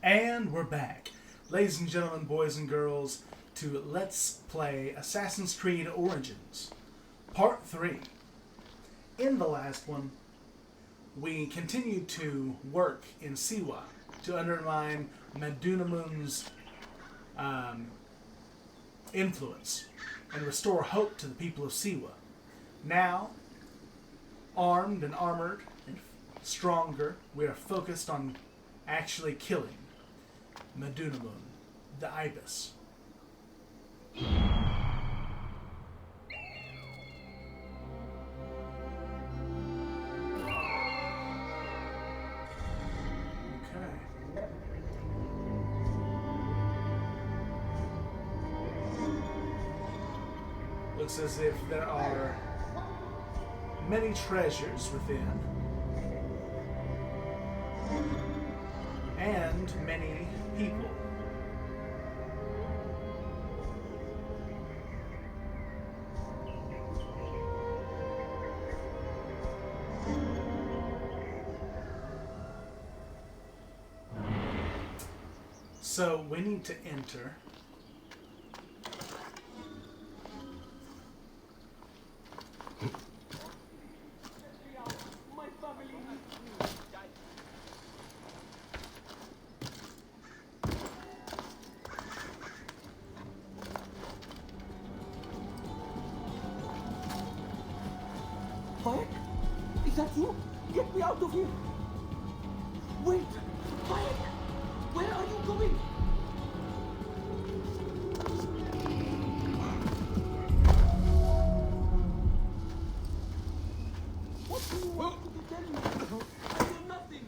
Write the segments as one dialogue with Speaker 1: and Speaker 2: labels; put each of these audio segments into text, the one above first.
Speaker 1: And we're back, ladies and gentlemen, boys and girls, to Let's Play Assassin's Creed Origins, Part 3. In the last one, we continued to work in Siwa to undermine Medunamun's influence and restore hope to the people of Siwa. Now, armed and armored and stronger, we are focused on actually killing Medunamun, the Ibis. Okay. Looks as if there are many treasures within, and many people. So we need to enter.
Speaker 2: Bayek? Is that you? Get me out of here! Wait! Bayek! Where are you going? What do you want me to tell you? I do nothing!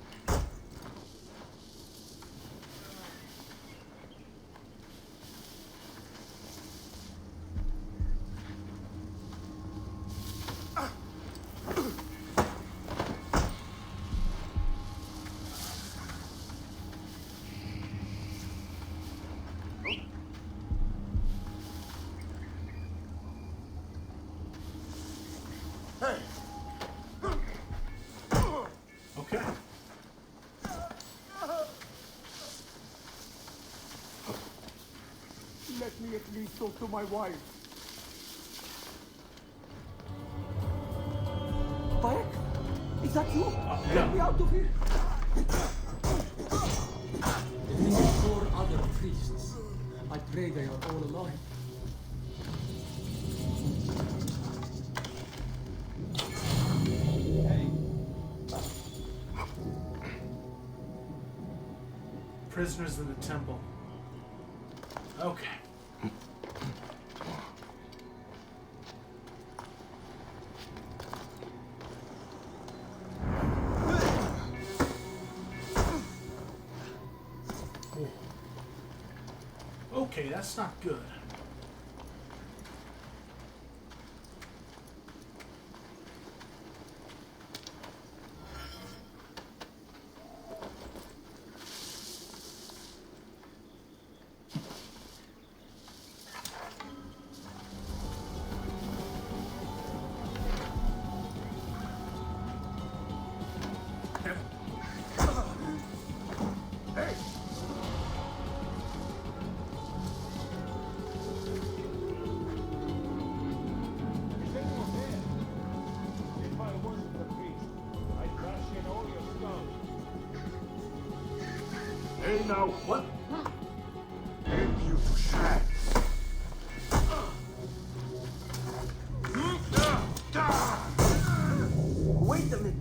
Speaker 1: Okay.
Speaker 2: Let me at least talk to my wife. Bayek? Is that you? Get me out of here!
Speaker 3: These four other priests. I pray they are all alive.
Speaker 1: Prisoners in the temple. Okay. Okay, that's not good.
Speaker 4: Hey now,
Speaker 1: What?
Speaker 4: aim you to shine.
Speaker 2: Wait a minute!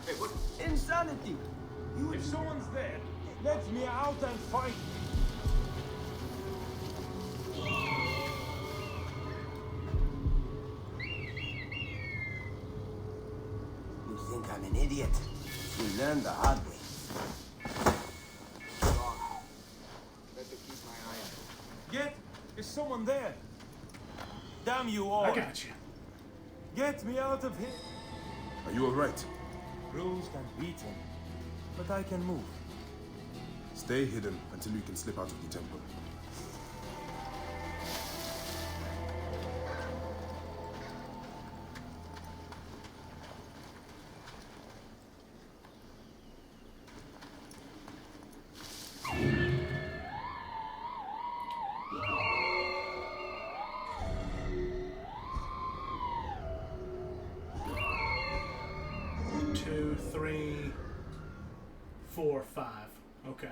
Speaker 4: Hey, what?
Speaker 2: Insanity!
Speaker 4: If someone's there, let me out and fight.
Speaker 5: You think I'm an idiot? You learn the hard way.
Speaker 4: Better keep my eye on it. Get! Is someone there? Damn you all!
Speaker 1: I got you.
Speaker 4: Get me out of here!
Speaker 6: Are you alright?
Speaker 4: Bruised and beaten, but I can move.
Speaker 6: Stay hidden until you can slip out of the temple.
Speaker 1: 3, 4, 5. Okay.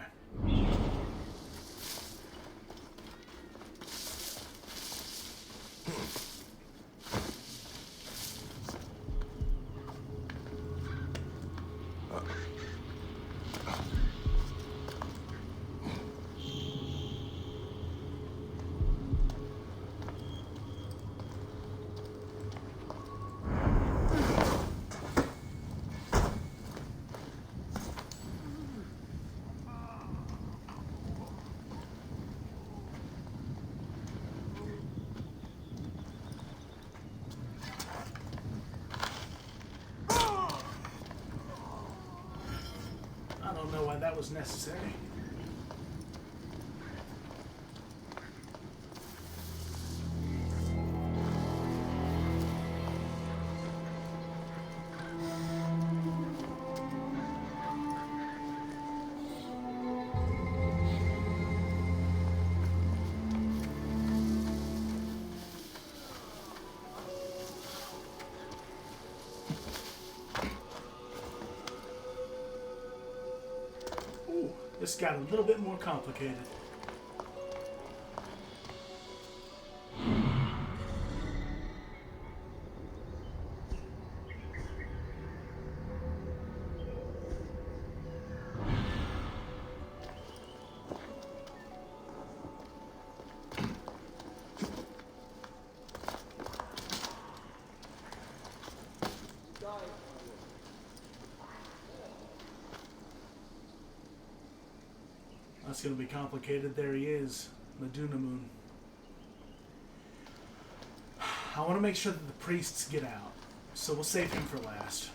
Speaker 1: I don't know why that was necessary. This got a little bit more complicated. That's going to be complicated. There he is, Medunamun. I want to make sure that the priests get out, so we'll save him for last.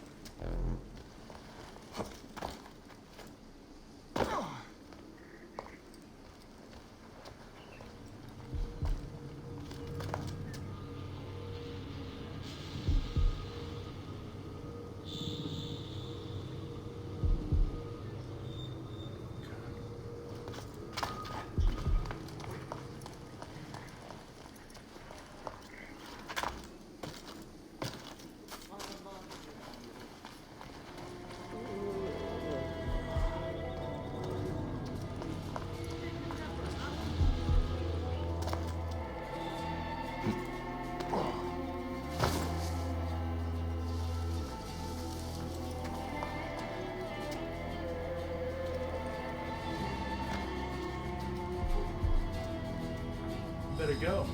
Speaker 1: Better go.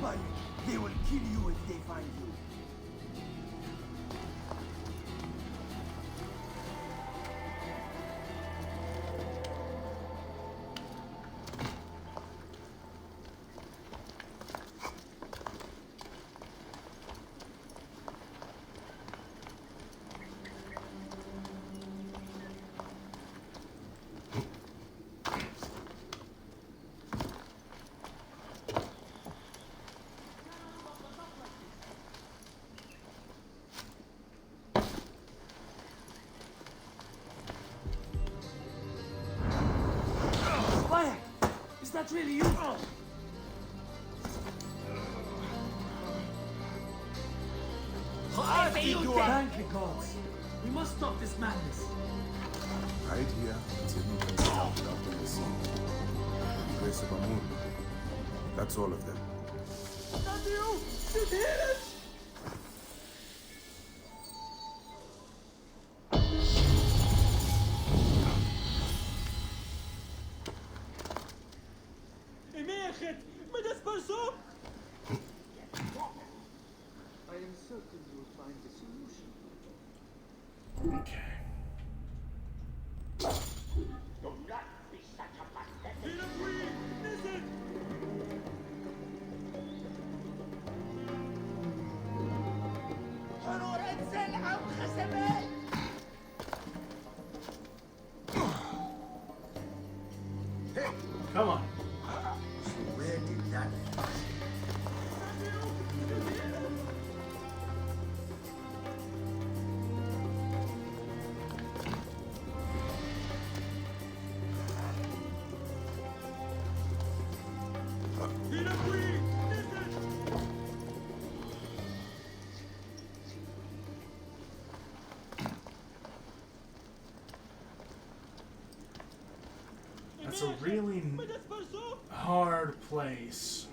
Speaker 5: Bayek, they will kill you if they find you.
Speaker 2: Bayek! Is that really you? Thank the gods. We must stop this madness.
Speaker 6: Hide here until you can get out of the sea. The grace of Amun. That's all of them.
Speaker 2: Not you! You hear it?
Speaker 3: I am certain you will find a solution.
Speaker 1: Okay.
Speaker 7: Do not be such a pathetic.
Speaker 1: Come on.
Speaker 5: Where did that end?
Speaker 1: place.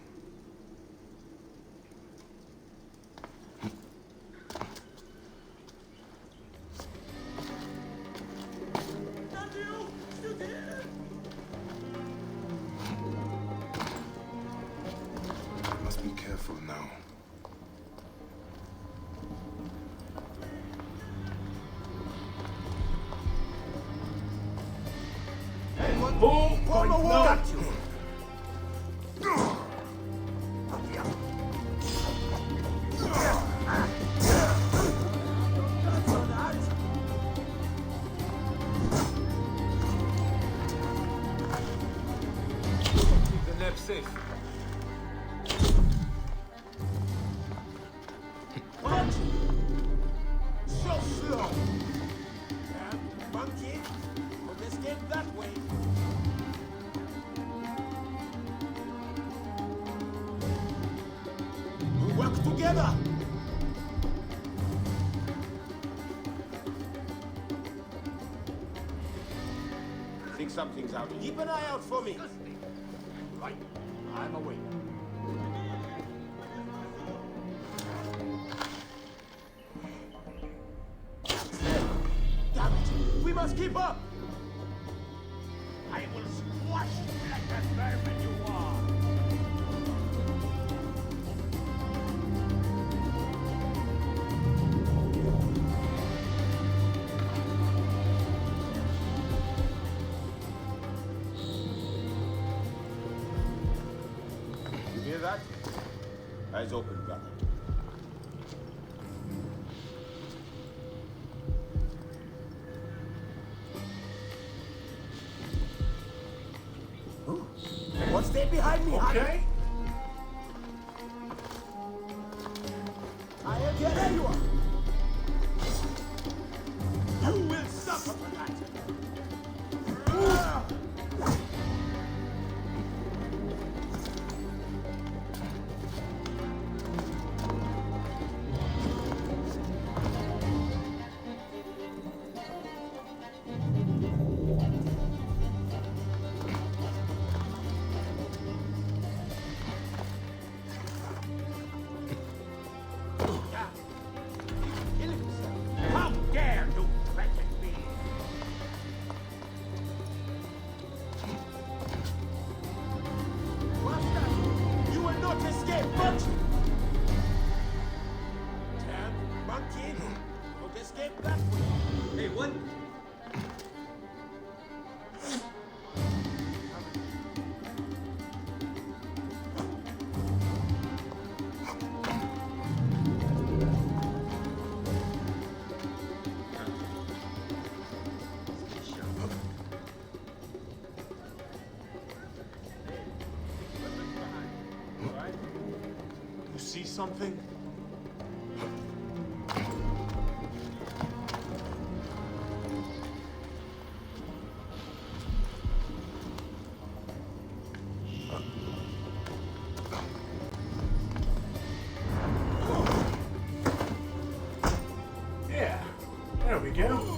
Speaker 6: I must be careful now.
Speaker 1: Oh, no.
Speaker 5: Got you.
Speaker 4: Keep the net safe.
Speaker 5: What? So slow. Monkey, we'll escape that way. We work together. Think something's out. Keep an eye out for me. Right. I'm away. Damn it! We must keep up!
Speaker 7: I will squash you like the vermin you are.
Speaker 5: You hear that? Eyes open, brother. What's there behind me,
Speaker 1: Okay.
Speaker 5: I am here. There you are. You will suffer for that. Kill himself.
Speaker 7: How dare you threaten me?
Speaker 5: Master, you will not escape, but... Damn monkey, don't escape that way.
Speaker 3: Hey, what?
Speaker 4: You see something?
Speaker 1: Yeah. There we go.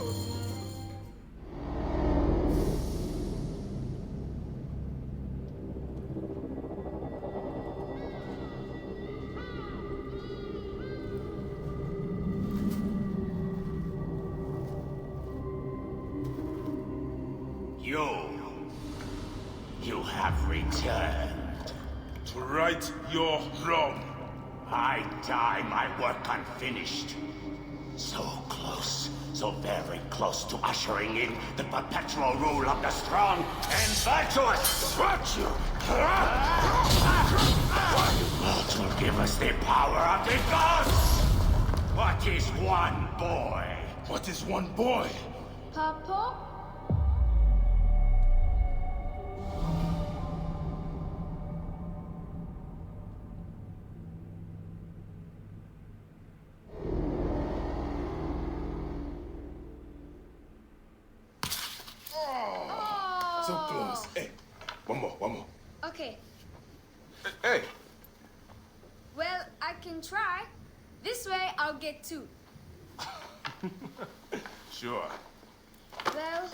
Speaker 7: You have returned.
Speaker 6: To right your wrong.
Speaker 7: I die my work unfinished. So close, so very close to ushering in the perpetual rule of the strong and virtuous. Virtue! What will give us the power of the gods? What is one boy?
Speaker 6: What is one boy?
Speaker 8: Papa?
Speaker 6: So close. Hey, one more.
Speaker 8: Okay,
Speaker 6: Hey,
Speaker 8: well, I can try. This way, I'll get two.
Speaker 6: sure.
Speaker 8: Well,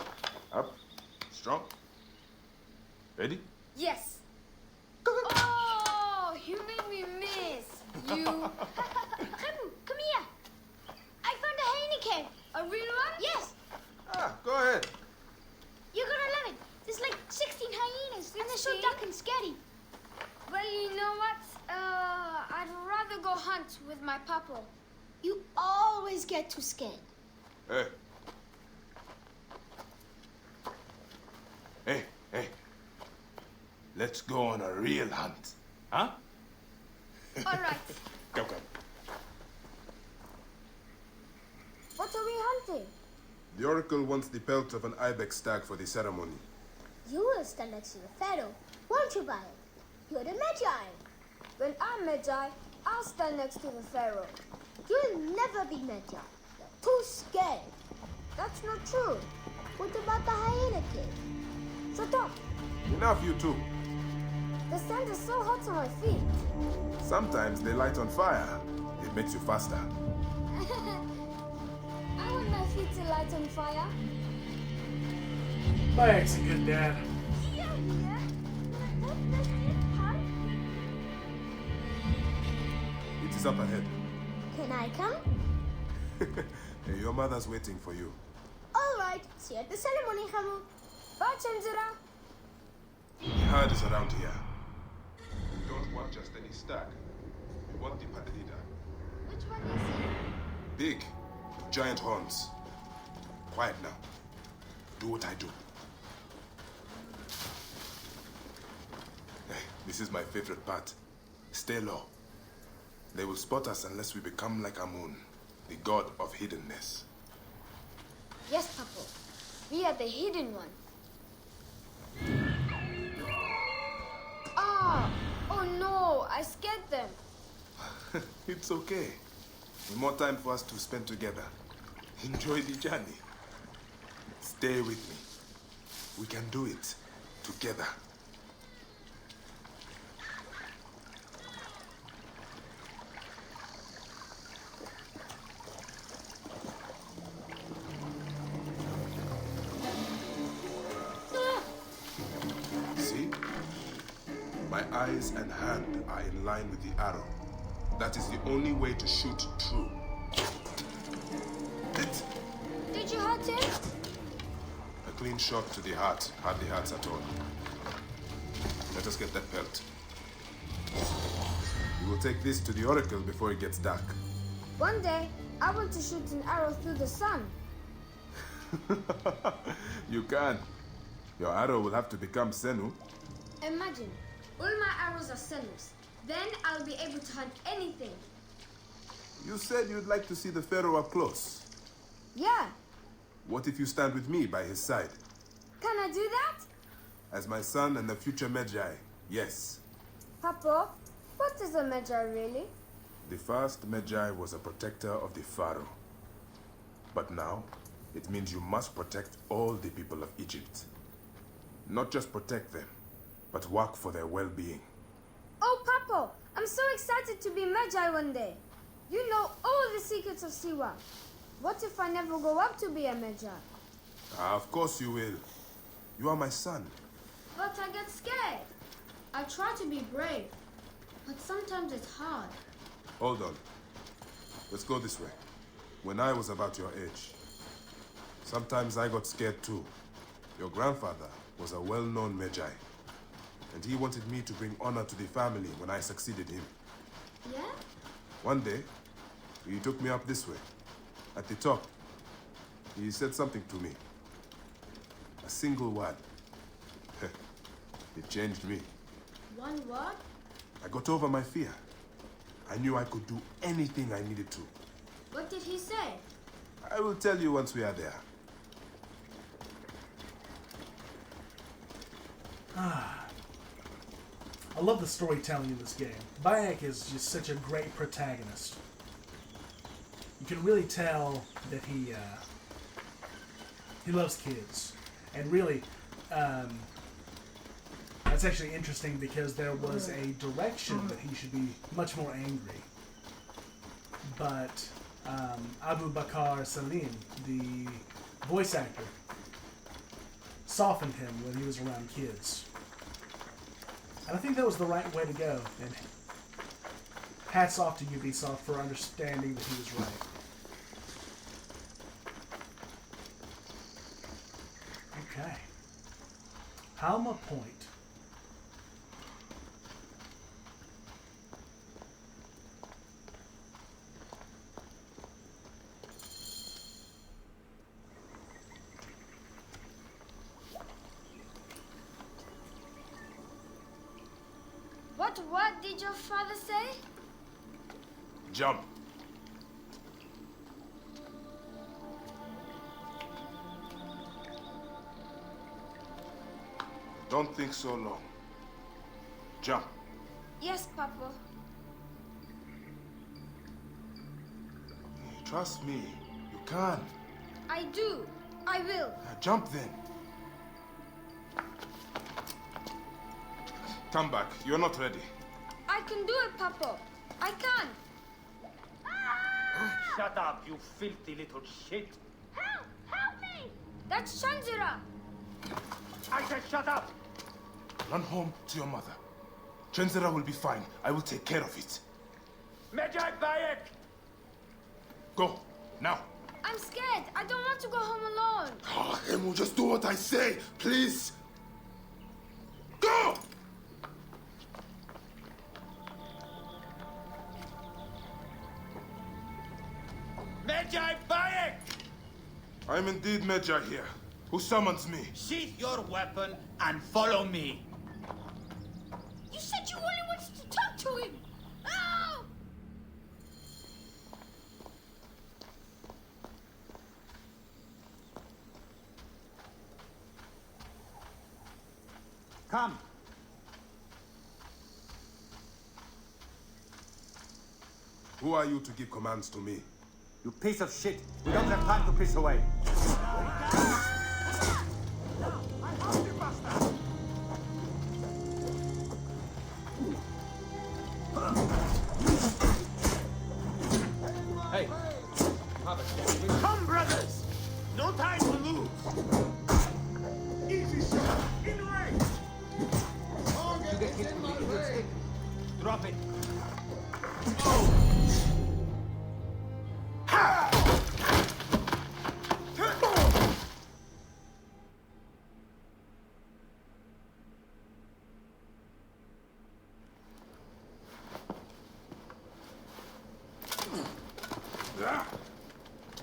Speaker 6: Up, strong. Ready?
Speaker 8: yes. Oh! wanna go hunt with my papa.
Speaker 9: You always get too scared.
Speaker 6: Hey. Hey. Let's go on a real hunt. Huh?
Speaker 8: All right.
Speaker 6: Come.
Speaker 8: What are we hunting?
Speaker 6: The Oracle wants the pelt of an ibex stag for the ceremony.
Speaker 9: You will stand next to the pharaoh, won't you, Bayek? You're the Magi.
Speaker 8: When I'm Magi, I'll stand next to the pharaoh.
Speaker 9: You'll never be Magi. You're too scared.
Speaker 8: That's not true.
Speaker 9: What about the hyena kid?
Speaker 8: Shut up.
Speaker 6: Enough, you two.
Speaker 8: The sand is so hot on my feet.
Speaker 6: Sometimes they light on fire. It makes you faster.
Speaker 8: I want my feet to light on fire.
Speaker 1: Bayek's a good dad.
Speaker 8: Yeah.
Speaker 6: It is up ahead.
Speaker 9: Can I come?
Speaker 6: Hey, your mother's waiting for you.
Speaker 9: All right. See you at the ceremony, Hamu.
Speaker 8: Bye, Chandra.
Speaker 6: The herd is around here. We don't want just any stag. We want the padrida.
Speaker 9: Which one is he?
Speaker 6: Big, with giant horns. Quiet now. Do what I do. Hey, this is my favorite part. Stay low. They will spot us unless we become like Amun, the god of hiddenness.
Speaker 8: Yes, Papa. We are the hidden one. Ah! Oh no! I scared them.
Speaker 6: It's okay. More time for us to spend together. Enjoy the journey. Stay with me. We can do it together. See? My eyes and hand are in line with the arrow. That is the only way to shoot true. Hit!
Speaker 8: Did you hurt him?
Speaker 6: A clean shot to the heart hardly hurts at all. Let us get that pelt. We will take this to the Oracle before it gets dark.
Speaker 8: One day, I want to shoot an arrow through the sun.
Speaker 6: You can. Your arrow will have to become Senu.
Speaker 8: Imagine, all my arrows are sinners. Then I'll be able to hunt anything.
Speaker 6: You said you'd like to see the Pharaoh up close.
Speaker 8: Yeah.
Speaker 6: What if you stand with me by his side?
Speaker 8: Can I do that?
Speaker 6: As my son and the future Magi, yes.
Speaker 8: Papa, what is a Magi really?
Speaker 6: The first Magi was a protector of the Pharaoh. But now, it means you must protect all the people of Egypt. Not just protect them, but work for their well-being.
Speaker 8: Oh, Papa, I'm so excited to be Magi one day. You know all the secrets of Siwa. What if I never grow up to be a Magi?
Speaker 6: Of course you will. You are my son.
Speaker 8: But I get scared. I try to be brave, but sometimes it's hard.
Speaker 6: Hold on. Let's go this way. When I was about your age, sometimes I got scared too. Your grandfather was a well-known Magi, and he wanted me to bring honor to the family when I succeeded him.
Speaker 8: Yeah?
Speaker 6: One day, he took me up this way. At the top, he said something to me. A single word. It changed me.
Speaker 8: One word?
Speaker 6: I got over my fear. I knew I could do anything I needed to.
Speaker 8: What did he say?
Speaker 6: I will tell you once we are there.
Speaker 1: I love the storytelling in this game. Bayek is just such a great protagonist. You can really tell that he loves kids. And really, that's actually interesting because there was a direction that he should be much more angry. But Abu Bakr Salim, the voice actor, softened him when he was around kids. And I think that was the right way to go. And hats off to Ubisoft for understanding that he was right. Okay. Halma Point.
Speaker 8: What did your father say?
Speaker 6: Jump. Don't think so long. Jump.
Speaker 8: Yes, Papa.
Speaker 6: Trust me, you can.
Speaker 8: I do. I will.
Speaker 6: Jump then. Come back. You're not ready.
Speaker 8: I can do it, Papa. I can.
Speaker 5: Shut up, you filthy little shit.
Speaker 8: Help! Help me! That's Chandra.
Speaker 5: I said shut up!
Speaker 6: Run home to your mother. Chenzera will be fine. I will take care of it.
Speaker 5: Medjay Bayek!
Speaker 6: Go, now.
Speaker 8: I'm scared. I don't want to go home alone.
Speaker 6: Oh, Emu, just do what I say, please. Go!
Speaker 5: Medjay Bayek!
Speaker 6: I am indeed Medjay here. Who summons me?
Speaker 5: Sheath your weapon and follow me.
Speaker 8: You said you only wanted to talk to him. Oh!
Speaker 5: Come.
Speaker 6: Who are you to give commands to me?
Speaker 5: You piece of shit. We don't have time to piss away.
Speaker 3: Hey, have a seat.
Speaker 5: Come, brothers! No time to lose! Easy shot! In range!
Speaker 3: You get hit with the evil stick.
Speaker 5: Drop it.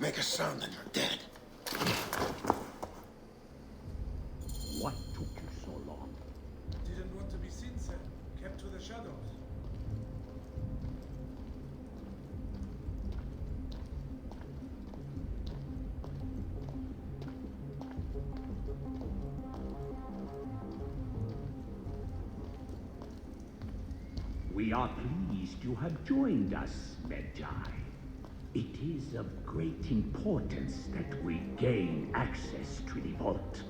Speaker 6: Make a sound and you're dead.
Speaker 7: What took you so long?
Speaker 1: Didn't want to be seen, sir. Kept to the shadows.
Speaker 7: We are pleased you have joined us, Medjay. It is of great importance that we gain access to the vault.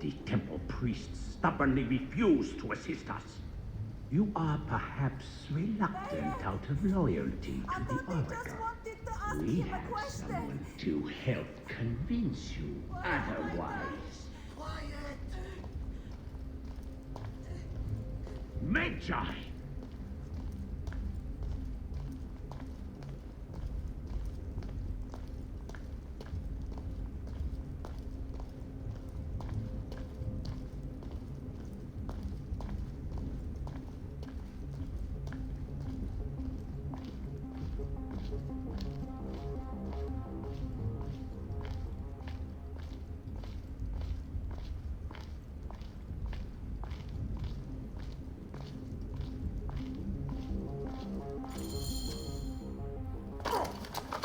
Speaker 7: The temple priests stubbornly refuse to assist us. You are perhaps reluctant out of loyalty to the Oracle. We have someone to help convince you otherwise. Medjay!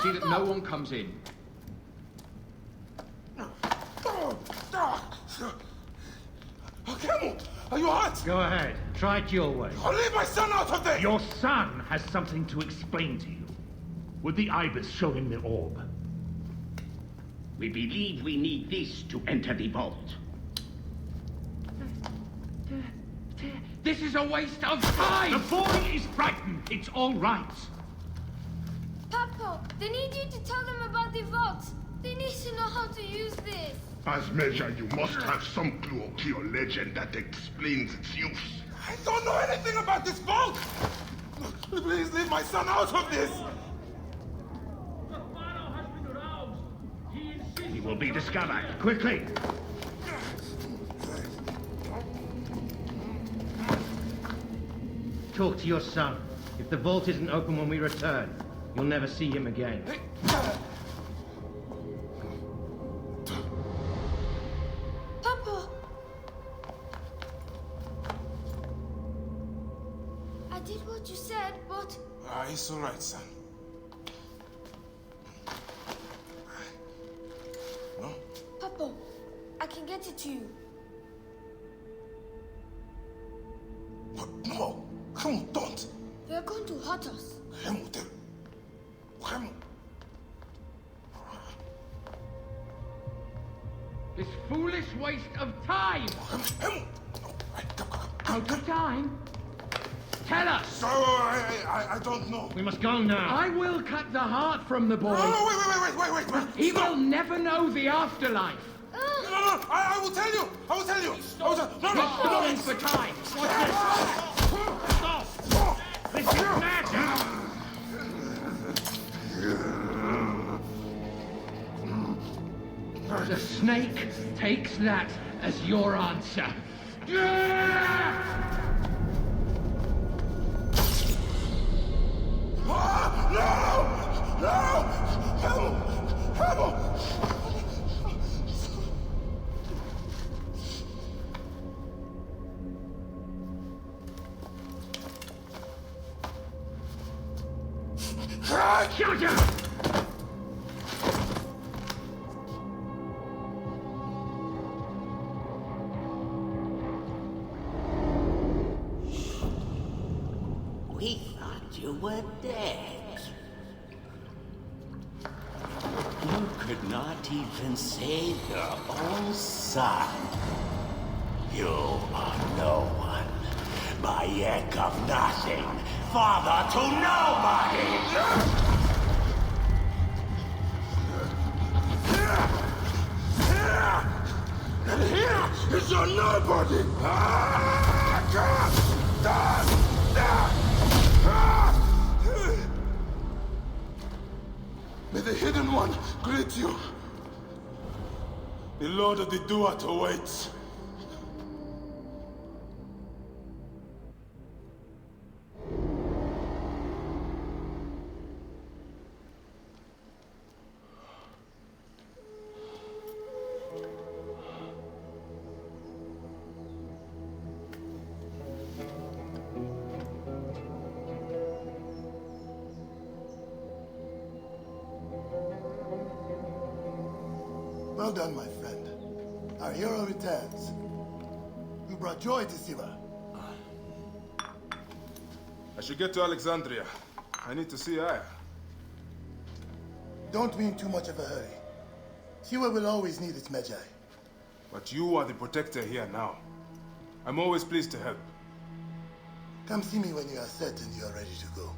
Speaker 3: See that no one comes in.
Speaker 6: Camel, are you hurt?
Speaker 10: Go ahead. Try it your way.
Speaker 6: I'll leave my son out of there!
Speaker 10: Your son has something to explain to you. Would the Ibis show him the orb?
Speaker 7: We believe we need this to enter the vault. This is a waste of time!
Speaker 10: The boy is frightened. It's all right.
Speaker 8: Papa, they need you to tell them about the vault. They need to know how to use this.
Speaker 11: As Medjay, you must have some clue or key or legend that explains its use.
Speaker 6: I don't know anything about this vault! Please leave my son out of this!
Speaker 10: He will be discovered. Quickly. Talk to your son. If the vault isn't open when we return, you'll never see him again.
Speaker 8: Papa! said, but...
Speaker 6: It's all right, son. No?
Speaker 8: Papa, I can get it to you.
Speaker 6: No! Come, don't!
Speaker 8: They're going to hurt us.
Speaker 12: This foolish waste of time! Out of time? Tell us!
Speaker 6: So, I don't know.
Speaker 12: We must go now. I will cut the heart from the boy.
Speaker 6: No, wait.
Speaker 12: He will never know the afterlife.
Speaker 6: No, I will tell you. I will tell you.
Speaker 12: He's stalling for time. Stop! This is magic! The snake takes that as your answer. Shut up!
Speaker 7: We thought you were dead. You could not even save your own son. You are no one. Bayek of nothing. Father to nobody!
Speaker 6: And here is your nobody! May the Hidden One greet you. The Lord of the Duat awaits.
Speaker 13: Well done, my friend. Our hero returns. You brought joy to Siva.
Speaker 6: I should get to Alexandria. I need to see Aya.
Speaker 13: Don't be in too much of a hurry. Siva will always need its Magi.
Speaker 6: But you are the protector here now. I'm always pleased to help.
Speaker 13: Come see me when you are certain you are ready to go.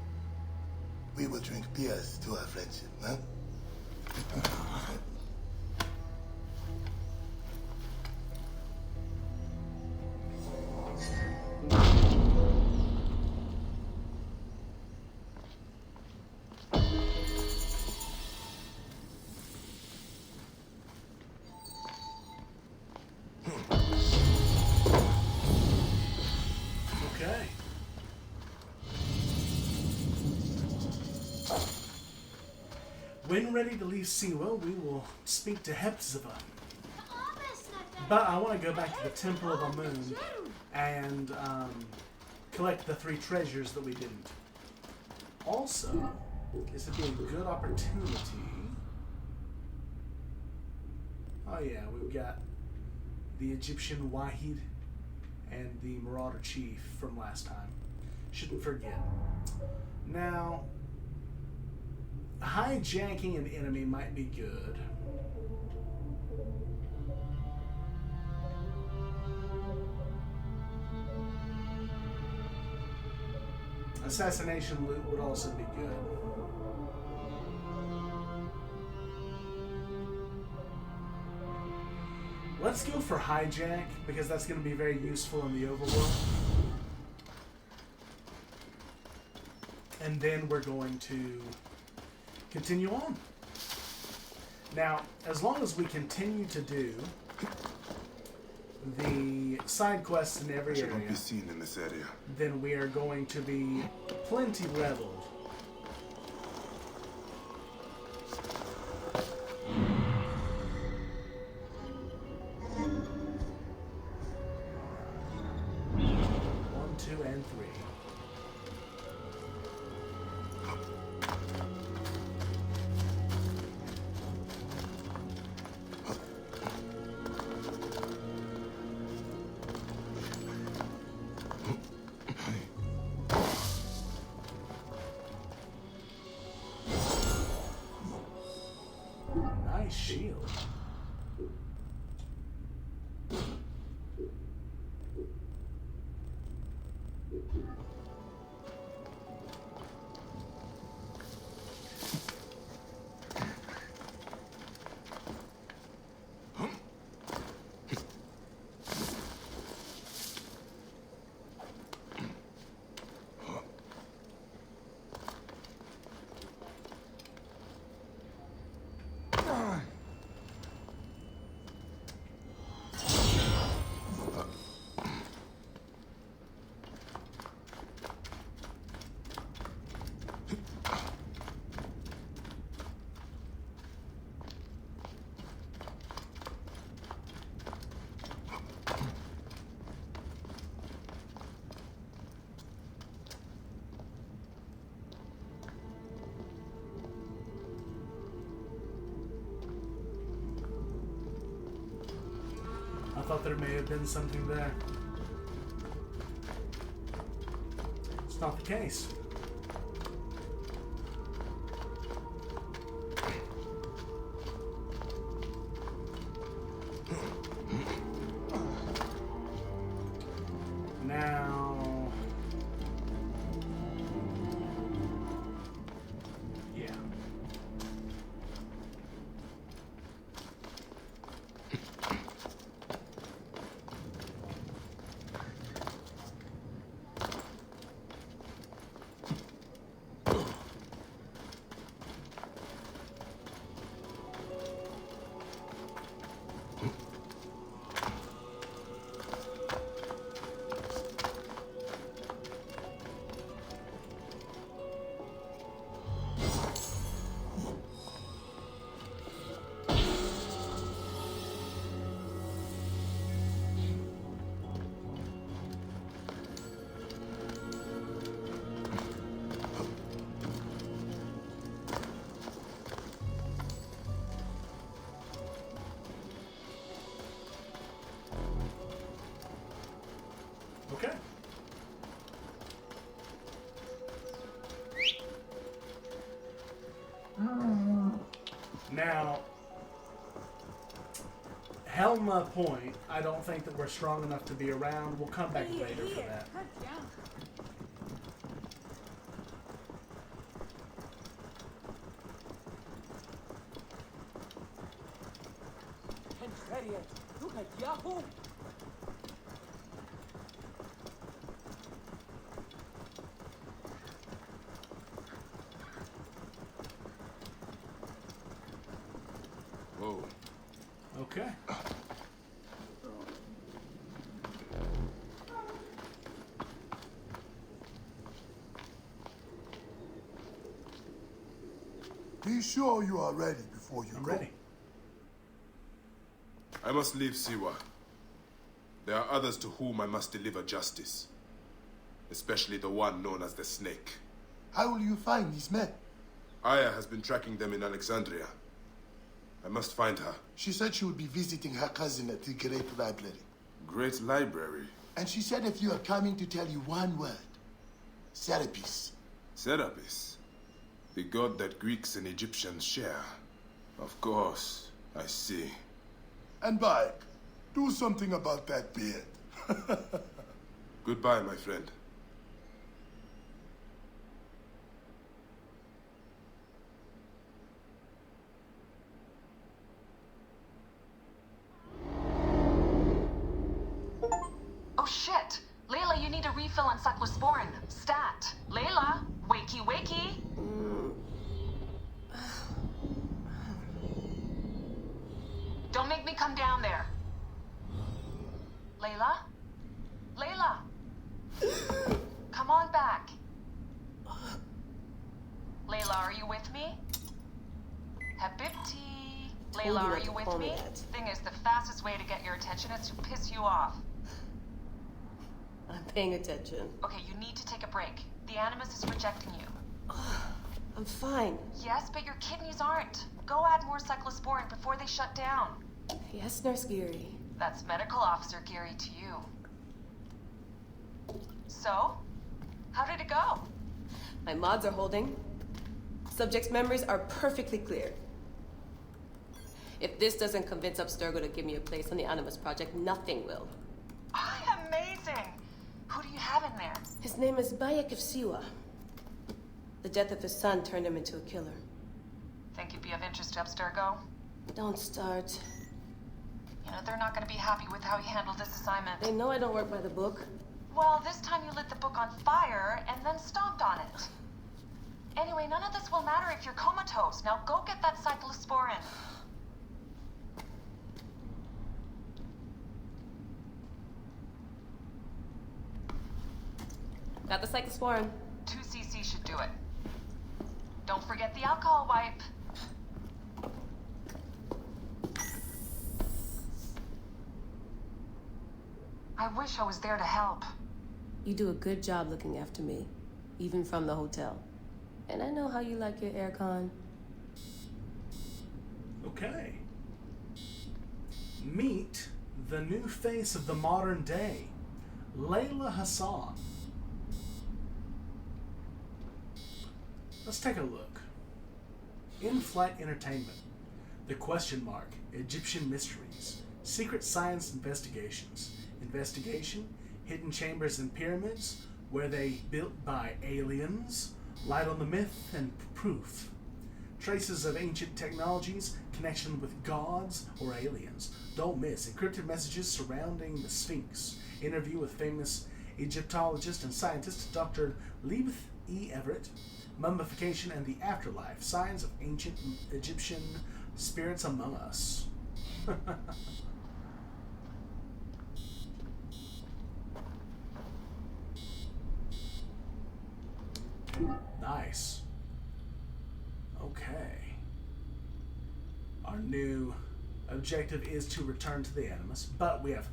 Speaker 13: We will drink beers to our friendship, huh?
Speaker 1: Okay. When ready to leave Siwa, we will speak to Hepzibah. But I want to go back to the Temple of Amun and collect the 3 treasures that we didn't. Also, this would be a good opportunity. Oh yeah, we've got the Egyptian Wahid and the Marauder Chief from last time. Shouldn't forget. Now, hijacking an enemy might be good. Assassination loot would also be good. Let's go for hijack, because that's going to be very useful in the overworld. And then we're going to continue on. Now, as long as we continue to do the side quests in every area,
Speaker 6: Shouldn't be seen in this area.
Speaker 1: then we are going to be plenty leveled. One, two, and 3. nice shield. I thought there may have been something there. It's not the case. Now... yeah. Okay. Now, Helma Point, I don't think that we're strong enough to be around. We'll come back later for that.
Speaker 6: Whoa.
Speaker 1: Okay.
Speaker 13: Be sure you are ready before you go.
Speaker 1: Ready.
Speaker 6: I must leave Siwa. There are others to whom I must deliver justice. Especially the one known as the Snake.
Speaker 13: How will you find these men?
Speaker 6: Aya has been tracking them in Alexandria. I must find her.
Speaker 13: She said she would be visiting her cousin at the Great Library.
Speaker 6: Great Library?
Speaker 13: And she said if you are coming to tell you one word, Serapis.
Speaker 6: Serapis? The god that Greeks and Egyptians share. Of course, I see.
Speaker 13: And Bayek, do something about that beard.
Speaker 6: Goodbye, my friend.
Speaker 14: Oh shit! Layla, you need a refill on cyclosporin. Stat. Layla, wakey wakey. Don't make me come down there. Layla? Layla! Come on back. Layla, are you with me? Habibti. Layla, are you with me? Thing is, the fastest way to get your attention is to piss you off.
Speaker 15: I'm paying attention.
Speaker 14: Okay, you need to take a break. The Animus is rejecting you.
Speaker 15: I'm fine.
Speaker 14: Yes, but your kidneys aren't. Go add more cyclosporin before they shut down.
Speaker 15: Yes, Nurse Geary.
Speaker 14: That's Medical Officer Geary to you. So, how did it go?
Speaker 15: My mods are holding. Subject's memories are perfectly clear. If this doesn't convince Abstergo to give me a place on the Animus Project, nothing will.
Speaker 14: Amazing! Who do you have in there?
Speaker 15: His name is Bayek of Siwa. The death of his son turned him into a killer.
Speaker 14: Think you'd be of interest to Abstergo?
Speaker 15: Don't start.
Speaker 14: You know, they're not going to be happy with how he handled this assignment.
Speaker 15: They know I don't work by the book.
Speaker 14: Well, this time you lit the book on fire and then stomped on it. Anyway, none of this will matter if you're comatose. Now go get that cyclosporin.
Speaker 15: Got the cyclosporin.
Speaker 14: 2 cc should do it. Don't forget the alcohol wipe. I wish I was there to help.
Speaker 15: You do a good job looking after me, even from the hotel. And I know how you like your aircon.
Speaker 1: Okay. Meet the new face of the modern day, Layla Hassan. Let's take a look. In-flight entertainment, the question mark, Egyptian mysteries, secret science investigations, investigation, hidden chambers and pyramids, were they built by aliens, light on the myth and proof, traces of ancient technologies, connection with gods or aliens. Don't miss encrypted messages surrounding the Sphinx, interview with famous Egyptologist and scientist Dr. Leibth E. Everett, mummification and the afterlife, signs of ancient Egyptian spirits among us. Nice. Okay. Our new objective is to return to the Animus, but we have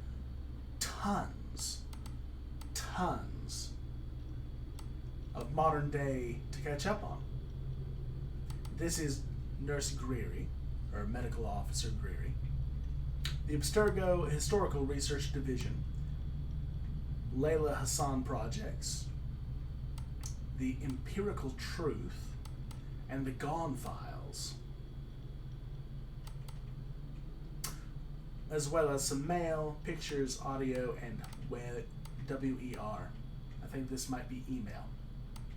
Speaker 1: tons of modern day to catch up on. This is Nurse Greery, or Medical Officer Greery. The Abstergo Historical Research Division, Layla Hassan Projects, the Empirical Truth, and the Gone Files, as well as some mail, pictures, audio, and WER. I think this might be email.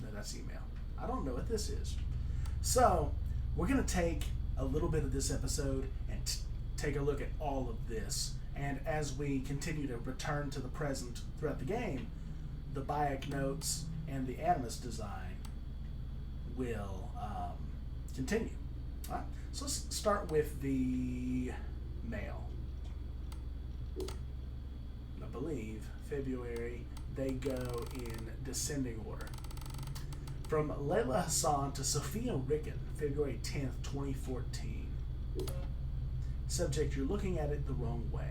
Speaker 1: No, that's email. I don't know what this is. So, we're going to take a little bit of this episode and take a look at all of this. And as we continue to return to the present throughout the game, the Bayek notes and the Animus design will continue. All right, so let's start with the mail. I believe February, they go in descending order. From Layla Hassan to Sophia Ricken, February 10th, 2014. Subject, you're looking at it the wrong way.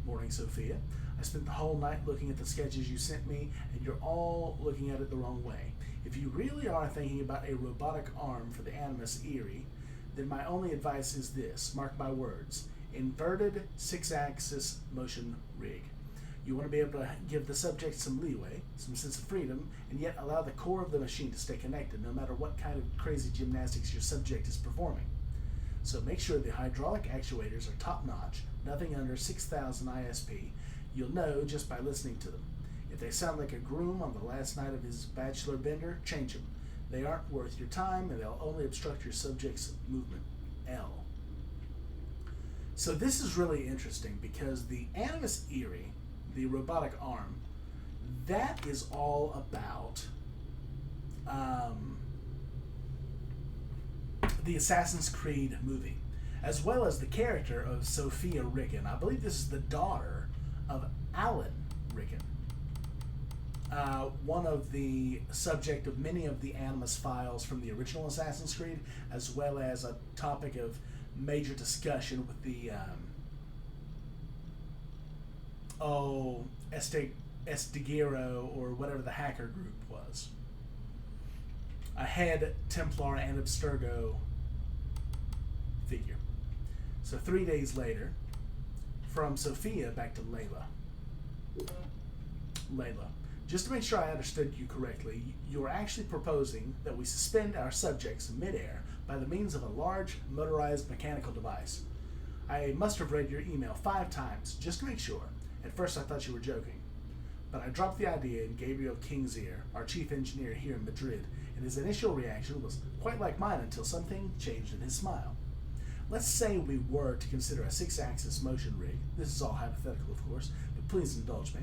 Speaker 1: Morning, Sophia. I spent the whole night looking at the sketches you sent me, and you're all looking at it the wrong way. If you really are thinking about a robotic arm for the Animus Eerie, then my only advice is this, mark my words, inverted 6-axis motion rig. You want to be able to give the subject some leeway, some sense of freedom, and yet allow the core of the machine to stay connected no matter what kind of crazy gymnastics your subject is performing. So make sure the hydraulic actuators are top-notch, nothing under 6,000 ISP. You'll know just by listening to them. If they sound like a groom on the last night of his bachelor bender, change them. They aren't worth your time, and they'll only obstruct your subject's movement. L. So this is really interesting because the Animus Eerie, the robotic arm, that is all about the Assassin's Creed movie, as well as the character of Sophia Ricken. I believe this is the daughter of Alan Ricken, one of the subject of many of the Animus files from the original Assassin's Creed, as well as a topic of major discussion with the Abstergo, or whatever the hacker group was. A head Templar and Abstergo figure. So 3 days later, from Sophia back to Layla. Layla, just to make sure I understood you correctly, you are actually proposing that we suspend our subjects midair by the means of a large motorized mechanical device. I must have read your email 5 times, just to make sure. At first I thought you were joking. But I dropped the idea in Gabriel King's ear, our chief engineer here in Madrid, and his initial reaction was quite like mine until something changed in his smile. Let's say we were to consider a 6-axis motion rig. This is all hypothetical, of course, but please indulge me.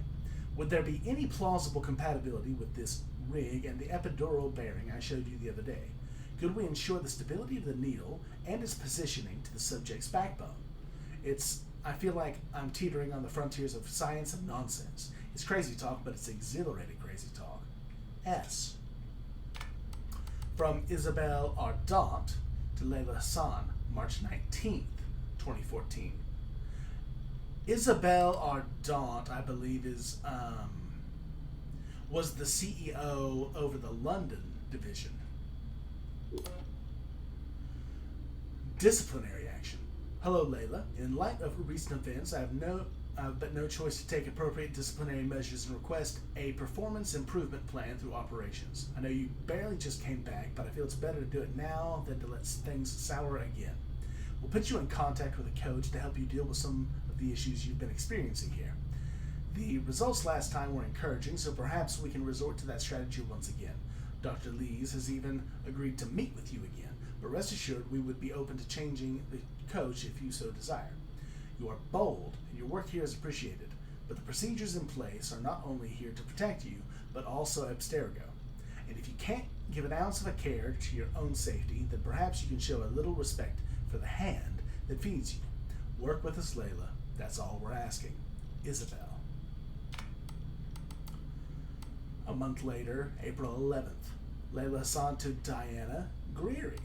Speaker 1: Would there be any plausible compatibility with this rig and the epidural bearing I showed you the other day? Could we ensure the stability of the needle and its positioning to the subject's backbone? I feel like I'm teetering on the frontiers of science and nonsense. It's crazy talk, but it's exhilarating crazy talk. S. From Isabel Ardant to Layla Hassan, March 19th, 2014. Isabel Ardant, I believe, was the CEO over the London division. Disciplinary action. Hello, Layla. In light of recent events, I have no choice to take appropriate disciplinary measures and request a performance improvement plan through operations. I know you barely just came back, but I feel it's better to do it now than to let things sour again. We'll put you in contact with a coach to help you deal with some of the issues you've been experiencing here. The results last time were encouraging, so perhaps we can resort to that strategy once again. Dr. Lees has even agreed to meet with you again, but rest assured we would be open to changing the coach if you so desire. You are bold, and your work here is appreciated, but the procedures in place are not only here to protect you, but also Abstergo. And if you can't give an ounce of a care to your own safety, then perhaps you can show a little respect for the hand that feeds you. Work with us, Layla. That's all we're asking. Isabel. A month later, April 11th, Layla Hassan to Diana Greery.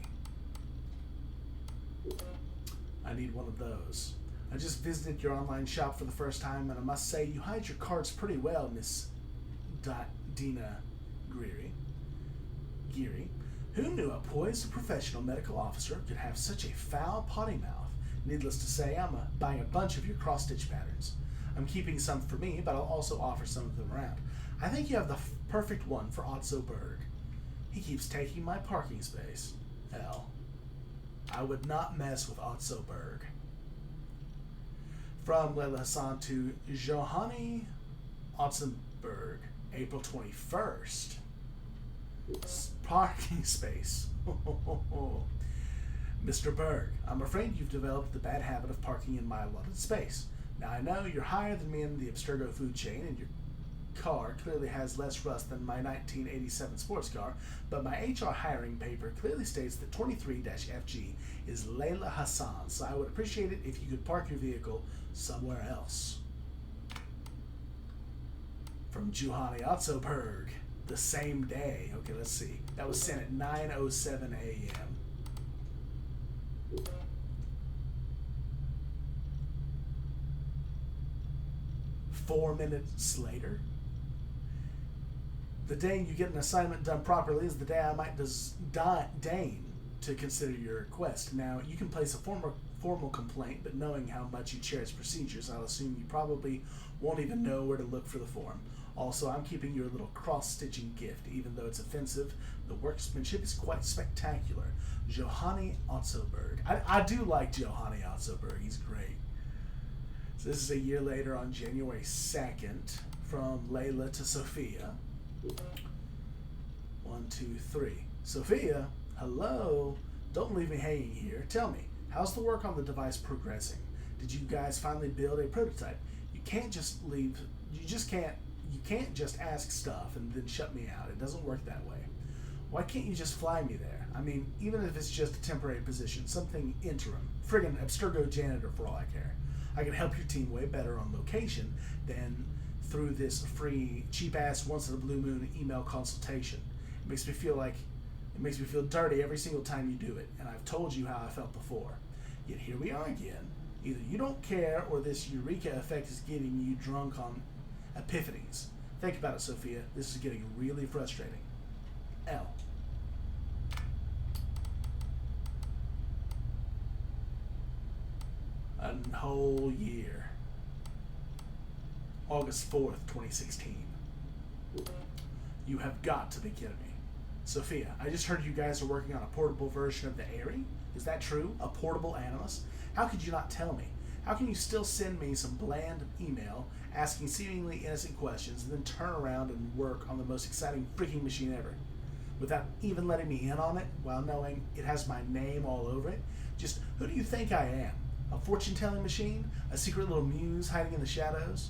Speaker 1: I need one of those. I just visited your online shop for the first time, and I must say you hide your cards pretty well, Miss Dina Greery. Who knew a poised professional medical officer could have such a foul potty mouth? Needless to say, I'm buying a bunch of your cross-stitch patterns. I'm keeping some for me, but I'll also offer some of them around. I think you have the perfect one for Otso Berg. He keeps taking my parking space. L. I would not mess with Otso Berg. From Layla Hassan to Johanny Otzenberg, April 21st. Parking space. Mr. Berg, I'm afraid you've developed the bad habit of parking in my allotted space. Now I know you're higher than me in the Abstergo food chain, and your car clearly has less rust than my 1987 sports car, but my HR hiring paper clearly states that 23-FG is Layla Hassan, so I would appreciate it if you could park your vehicle somewhere else. From Juhani Otzoberg, the same day. Okay, let's see. That was sent at 9:07 a.m. Four minutes later. The day you get an assignment done properly is the day I might deign to consider your request. Now, you can place a formal complaint, but knowing how much you cherish procedures, I'll assume you probably won't even know where to look for the form. Also, I'm keeping you a little cross-stitching gift. Even though it's offensive, the workmanship is quite spectacular. Johanny Otzoberg. I do like Johanny Otzoberg. He's great. So this is a year later on January 2nd, from Layla to Sophia. 1, 2, 3. Sophia, hello. Don't leave me hanging here. Tell me, how's the work on the device progressing? Did you guys finally build a prototype? You can't just leave. You can't just ask stuff and then shut me out. It doesn't work that way. Why can't you just fly me there? I mean, even if it's just a temporary position, something interim. Friggin' Abstergo janitor for all I care. I can help your team way better on location than through this free, cheap-ass, once-in-a-blue-moon email consultation. It makes me feel dirty every single time you do it, and I've told you how I felt before. Yet here we are again. Either you don't care, or this Eureka effect is getting you drunk on epiphanies. Think about it, Sophia. This is getting really frustrating. L. A whole year. August 4th, 2016. You have got to be kidding me. Sophia, I just heard you guys are working on a portable version of the Airy. Is that true? A portable Animus? How could you not tell me? How can you still send me some bland email asking seemingly innocent questions and then turn around and work on the most exciting freaking machine ever? Without even letting me in on it, while knowing it has my name all over it? Just who do you think I am? A fortune-telling machine? A secret little muse hiding in the shadows?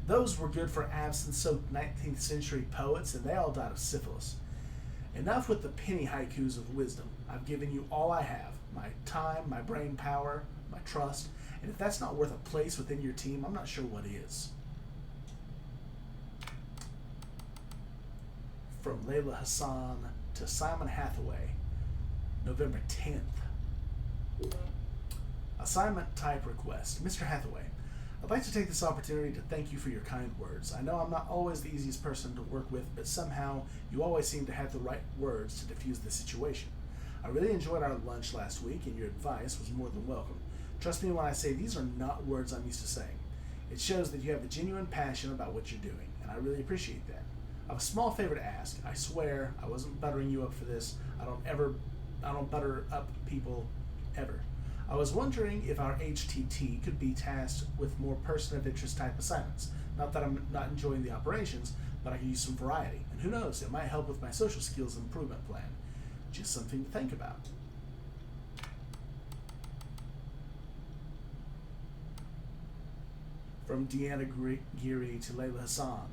Speaker 1: Those were good for absinthe-soaked 19th century poets, and they all died of syphilis. Enough with the penny haikus of wisdom. I've given you all I have. My time, my brain power, my trust. And if that's not worth a place within your team, I'm not sure what is. From Layla Hassan to Simon Hathaway, November 10th. Assignment type request. Mr. Hathaway, I'd like to take this opportunity to thank you for your kind words. I know I'm not always the easiest person to work with, but somehow you always seem to have the right words to diffuse the situation. I really enjoyed our lunch last week, and your advice was more than welcome. Trust me when I say these are not words I'm used to saying. It shows that you have a genuine passion about what you're doing, and I really appreciate that. I have a small favor to ask. I swear I wasn't buttering you up for this. I don't butter up people ever. I was wondering if our HTT could be tasked with more person of interest type assignments. Not that I'm not enjoying the operations, but I could use some variety. And who knows, it might help with my social skills improvement plan. Just something to think about. From Deanna Geary to Layla Hassan.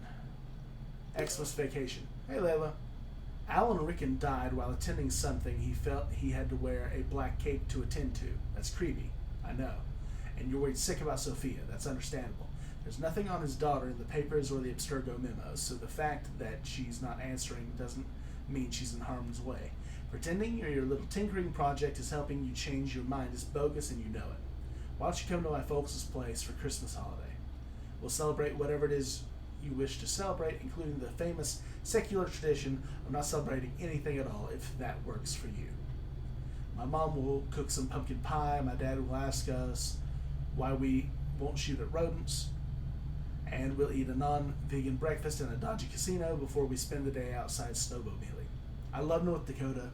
Speaker 1: Xmas vacation. Hey Layla. Alan Rickon died while attending something he felt he had to wear a black cape to attend to. That's creepy, I know. And you're worried sick about Sophia. That's understandable. There's nothing on his daughter in the papers or the Abstergo memos, so the fact that she's not answering doesn't mean she's in harm's way. Pretending your little tinkering project is helping you change your mind is bogus and you know it. Why don't you come to my folks' place for Christmas holiday? We'll celebrate whatever it is you wish to celebrate, including the famous secular tradition of not celebrating anything at all, if that works for you. My mom will cook some pumpkin pie, my dad will ask us why we won't shoot at rodents, and we'll eat a non-vegan breakfast in a dodgy casino before we spend the day outside snowmobiling. I love North Dakota,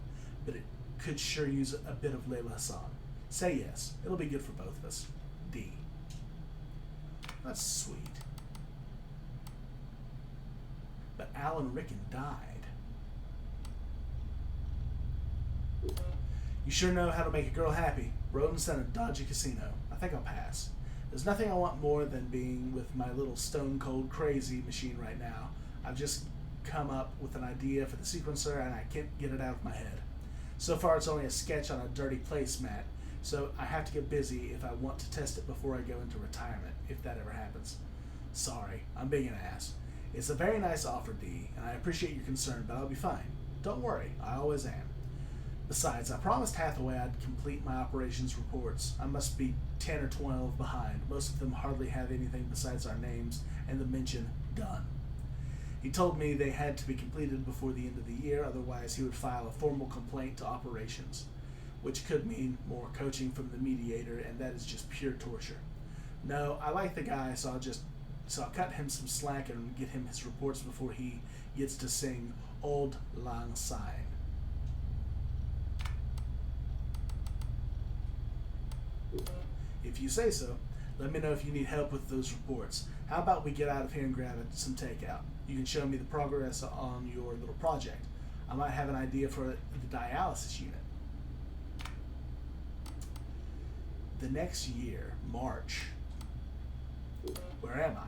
Speaker 1: but it could sure use a bit of Layla Hassan. Say yes, it'll be good for both of us. D. That's sweet. But Alan Rickon died. You sure know how to make a girl happy. Rodents and a dodgy casino. I think I'll pass. There's nothing I want more than being with my little stone cold crazy machine right now. I've just come up with an idea for the sequencer and I can't get it out of my head. So far it's only a sketch on a dirty placemat, so I have to get busy if I want to test it before I go into retirement, if that ever happens. Sorry, I'm being an ass. It's a very nice offer, D, and I appreciate your concern, but I'll be fine. Don't worry, I always am. Besides, I promised Hathaway I'd complete my operations reports. I must be 10 or 12 behind. Most of them hardly have anything besides our names and the mention done. He told me they had to be completed before the end of the year, otherwise he would file a formal complaint to operations, which could mean more coaching from the mediator, and that is just pure torture. No, I like the guy, so I'll cut him some slack and get him his reports before he gets to sing Old Lang Syne. If you say so, let me know if you need help with those reports. How about we get out of here and grab some takeout? You can show me the progress on your little project. I might have an idea for the dialysis unit. The next year, March. Where am I?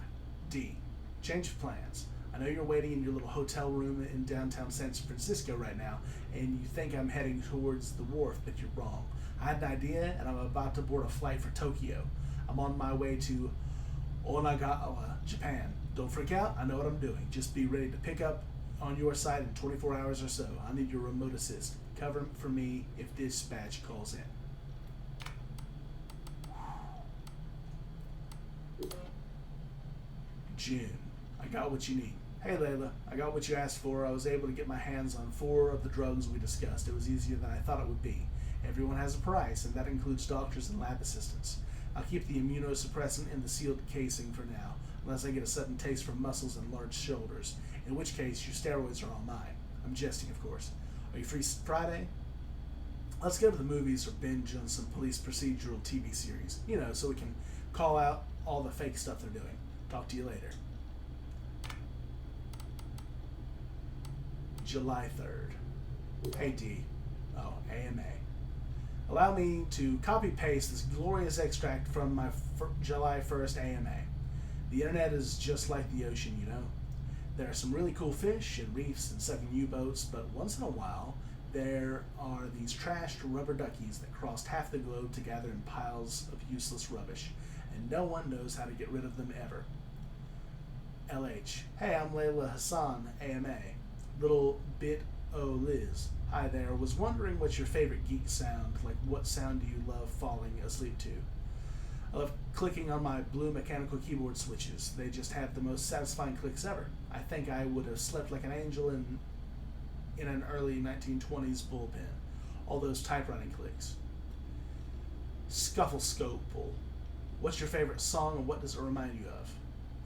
Speaker 1: D. Change of plans. I know you're waiting in your little hotel room in downtown San Francisco right now, and you think I'm heading towards the wharf, but you're wrong. I had an idea, and I'm about to board a flight for Tokyo. I'm on my way to Onagawa, Japan. Don't freak out, I know what I'm doing. Just be ready to pick up on your side in 24 hours or so. I need your remote assist. Cover for me if dispatch calls in. June. I got what you need. Hey Layla, I got what you asked for. I was able to get my hands on 4 of the drugs we discussed. It was easier than I thought it would be. Everyone has a price, and that includes doctors and lab assistants. I'll keep the immunosuppressant in the sealed casing for now, unless I get a sudden taste for muscles and large shoulders, in which case your steroids are all mine. I'm jesting, of course. Are you free Friday? let's go to the movies or binge on some police procedural TV series. You know, so we can call out all the fake stuff they're doing. Talk to you later. July 3rd. Hey D. Oh, AMA. Allow me to copy-paste this glorious extract from my July 1st AMA. The internet is just like the ocean, you know. There are some really cool fish and reefs and sucking U-boats, but once in a while, there are these trashed rubber duckies that crossed half the globe to gather in piles of useless rubbish, and no one knows how to get rid of them ever. LH. Hey, I'm Layla Hassan, AMA. Little bit o' Liz. Hi there. Was wondering what's your favorite geek sound? Like, what sound do you love falling asleep to? I love clicking on my blue mechanical keyboard switches. They just have the most satisfying clicks ever. I think I would have slept like an angel in an early 1920s bullpen. All those typewriting clicks. Scufflescopal. What's your favorite song and what does it remind you of?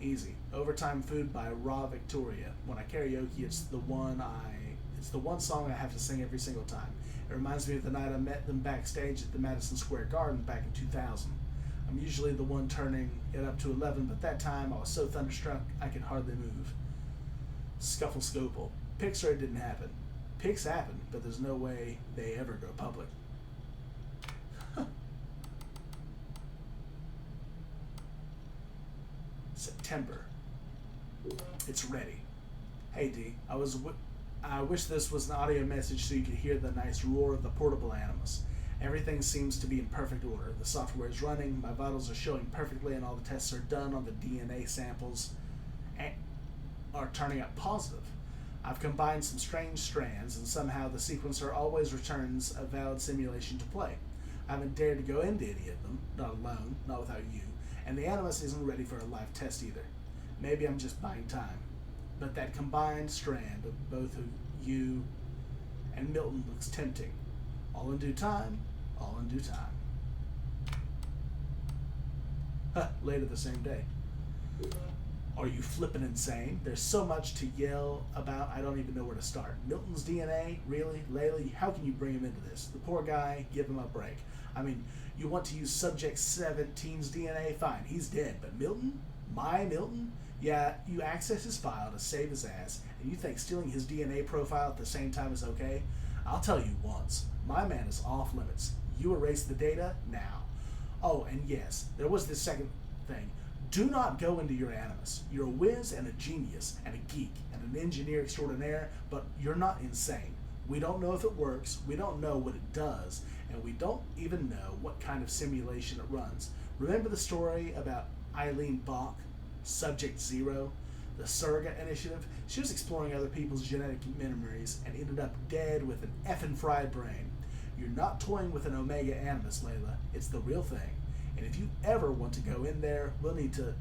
Speaker 1: Easy. Overtime Food by Raw Victoria. When I karaoke, it's the one song I have to sing every single time. It reminds me of the night I met them backstage at the Madison Square Garden back in 2000. I'm usually the one turning it up to 11, but that time I was so thunderstruck I could hardly move. Scufflescopal. Pixar, it didn't happen. Pics happen, but there's no way they ever go public. September. It's ready. Hey D, I wish this was an audio message so you could hear the nice roar of the portable Animus. Everything seems to be in perfect order. The software is running, my vitals are showing perfectly, and all the tests are done on the DNA samples and are turning up positive. I've combined some strange strands, and somehow the sequencer always returns a valid simulation to play. I haven't dared to go into any of them, not alone, not without you, and the Animus isn't ready for a live test either. Maybe I'm just buying time. But that combined strand of both of you and Milton looks tempting. All in due time, all in due time. Later the same day. Are you flippin' insane? There's so much to yell about, I don't even know where to start. Milton's DNA? Really? Layla, how can you bring him into this? The poor guy, give him a break. I mean, you want to use Subject 17's DNA? Fine, he's dead. But Milton? My Milton? Yeah, you access his file to save his ass, and you think stealing his DNA profile at the same time is okay? I'll tell you once, my man is off limits. You erase the data now. Oh, and yes, there was this second thing. Do not go into your Animus. You're a whiz and a genius and a geek and an engineer extraordinaire, but you're not insane. We don't know if it works, we don't know what it does, and we don't even know what kind of simulation it runs. Remember the story about Eileen Bach, Subject Zero, the Surrogate Initiative? She was exploring other people's genetic memories and ended up dead with an effing fried brain. You're not toying with an Omega Animus, Layla. It's the real thing. And if you ever want to go in there, we'll need to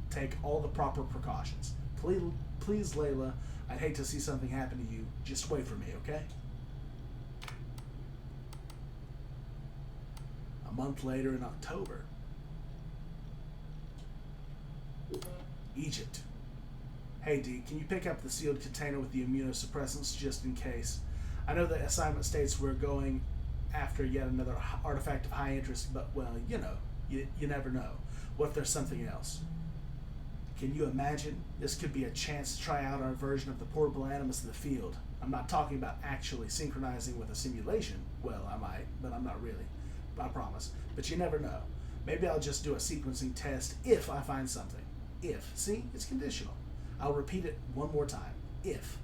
Speaker 1: take all the proper precautions. Please, Layla, I'd hate to see something happen to you. Just wait for me, okay? A month later in October. Egypt. Hey D, can you pick up the sealed container with the immunosuppressants just in case? I know the assignment states we're going after yet another artifact of high interest, but well, you know, you never know. What if there's something else? Can you imagine? This could be a chance to try out our version of the portable Animus in the field. I'm not talking about actually synchronizing with a simulation. Well, I might, but I'm not really. I promise. But you never know. Maybe I'll just do a sequencing test if I find something. If. See? It's conditional. I'll repeat it one more time. If.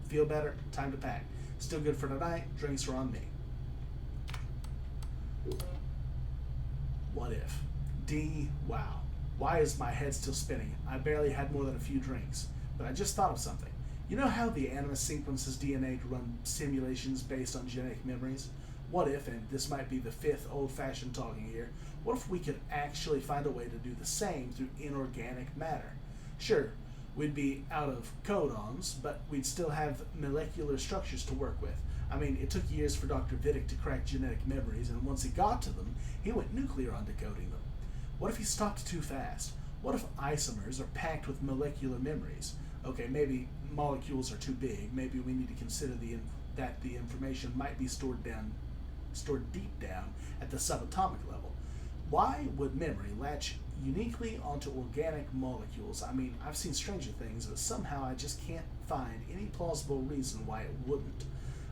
Speaker 1: Feel better? Time to pack. Still good for tonight? Drinks are on me. What if? D. Wow. Why is my head still spinning? I barely had more than a few drinks. But I just thought of something. You know how the Animus sequences DNA to run simulations based on genetic memories? What if, and this might be the fifth old-fashioned talking here, what if we could actually find a way to do the same through inorganic matter? Sure, we'd be out of codons, but we'd still have molecular structures to work with. I mean, it took years for Dr. Vidic to crack genetic memories, and once he got to them, he went nuclear on decoding them. What if he stopped too fast? What if isomers are packed with molecular memories? Okay, maybe molecules are too big. Maybe we need to consider that the information might be stored down stored deep down at the subatomic level. Why would memory latch uniquely onto organic molecules? I mean, I've seen stranger things, but somehow I just can't find any plausible reason why it wouldn't.